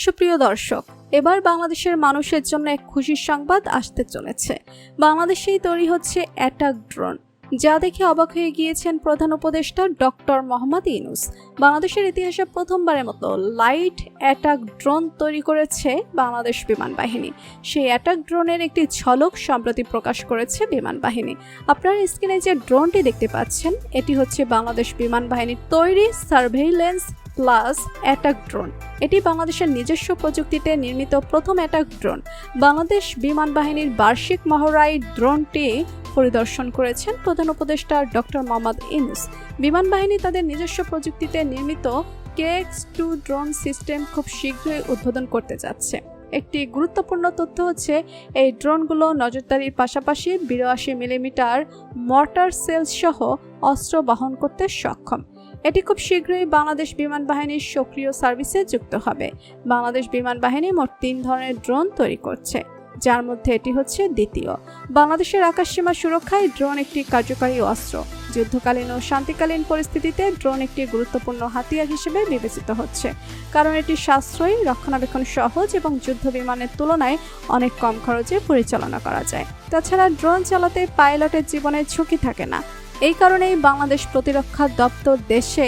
সুপ্রিয় দর্শক, এবার বাংলাদেশের মানুষের জন্য এক খুশির সংবাদ আসতে চলেছে। বাংলাদেশেই তৈরি হচ্ছে অ্যাটাক ড্রোন, যা দেখে অবাক হয়ে গিয়েছেন প্রধান উপদেষ্টা ডক্টর মোহাম্মদ ইউনূস। বাংলাদেশের ইতিহাসে প্রথমবারের মতো লাইট অ্যাটাক ড্রোন তৈরি করেছে বাংলাদেশ বিমান বাহিনী। সেই অ্যাটাক ড্রোনের একটি ঝলক সম্প্রতি প্রকাশ করেছে বিমান বাহিনী। আপনারা স্ক্রিনে যে ড্রোনটি দেখতে পাচ্ছেন, এটি হচ্ছে বাংলাদেশ বিমান বাহিনীর তৈরি সার্ভেইলেন্স প্লাস অ্যাটাক ড্রোন। এটি বাংলাদেশের নিজস্ব প্রযুক্তিতে নির্মিত প্রথম অ্যাটাক ড্রোন। বাংলাদেশ বিমান বাহিনীর বার্ষিক মহড়ায় ড্রোনটি পরিদর্শন করেছেন প্রধান উপদেষ্টা ডক্টর মোহাম্মদ ইউনূস। বিমান বাহিনী তাদের নিজস্ব প্রযুক্তিতে নির্মিত KX-2 ড্রোন সিস্টেম খুব শীঘ্রই উদ্বোধন করতে যাচ্ছে। একটি গুরুত্বপূর্ণ তথ্য হচ্ছে, এই ড্রোনগুলো নজরদারির পাশাপাশি 82 মিলিমিটার মর্টার সেল সহ অস্ত্র বহন করতে সক্ষম। এটি খুব শীঘ্রই বাংলাদেশ বিমান বাহিনীর সক্রিয় সার্ভিসে যুক্ত হবে। বাংলাদেশ বিমান বাহিনী মোট 3 ধরনের ড্রোন তৈরি করছে, যার মধ্যে এটি হচ্ছে দ্বিতীয়। বাংলাদেশের আকাশসীমা সুরক্ষায় ড্রোন একটি কার্যকারী অস্ত্র। যুদ্ধকালীন ও শান্তিকালীন পরিস্থিতিতে ড্রোন একটি গুরুত্বপূর্ণ হাতিয়ার হিসেবে বিবেচিত হচ্ছে, কারণ এটি সাশ্রয়ী, রক্ষণাবেক্ষণ সহজ এবং যুদ্ধ বিমানের তুলনায় অনেক কম খরচে পরিচালনা করা যায়। তাছাড়া ড্রোন চালাতে পাইলটের জীবনের ঝুঁকি থাকে না। এই কারণেই বাংলাদেশ প্রতিরক্ষা দপ্তর দেশে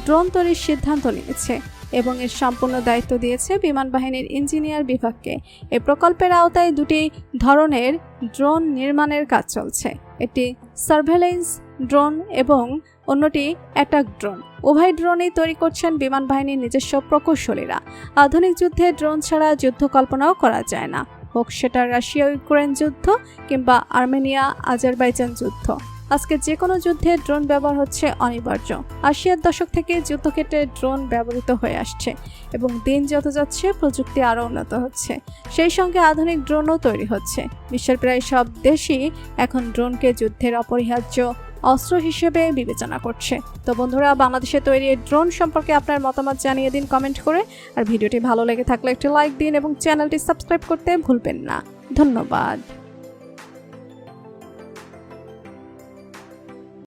ড্রোন তৈরির সিদ্ধান্ত নিয়েছে এবং এর সম্পূর্ণ দায়িত্ব দিয়েছে বিমান বাহিনীর ইঞ্জিনিয়ার বিভাগকে। এই প্রকল্পের আওতায় 2টি ধরনের ড্রোন নির্মাণের কাজ চলছে। একটি সার্ভেইলেন্স ড্রোন এবং অন্যটি অ্যাটাক ড্রোন। উভয় ড্রোনই তৈরি করছেন বিমান বাহিনীর নিজস্ব প্রকৌশলীরা। আধুনিক যুদ্ধে ড্রোন ছাড়া যুদ্ধ কল্পনাও করা যায় না, হোক সেটা রাশিয়া ইউক্রেন যুদ্ধ কিংবা আর্মেনিয়া আজারবাইজান যুদ্ধ। আজকে যে কোনো যুদ্ধে ড্রোন ব্যবহার হচ্ছে অনিবার্য। 80-এর দশক থেকে যুদ্ধক্ষেত্রে ড্রোন ব্যবহৃত হয়ে আসছে এবং দিন যত যাচ্ছে প্রযুক্তি আরও উন্নত হচ্ছে। সেই সঙ্গে আধুনিক ড্রোনও তৈরি হচ্ছে। বিশ্বের প্রায় সব দেশই এখন ড্রোনকে যুদ্ধের অপরিহার্য অস্ত্র হিসেবে বিবেচনা করছে। তো বন্ধুরা, বাংলাদেশে তৈরি ড্রোন সম্পর্কে আপনার মতামত জানিয়ে দিন কমেন্ট করে। আর ভিডিওটি ভালো লেগে থাকলে একটি লাইক দিন এবং চ্যানেলটি সাবস্ক্রাইব করতে ভুলবেন না। ধন্যবাদ।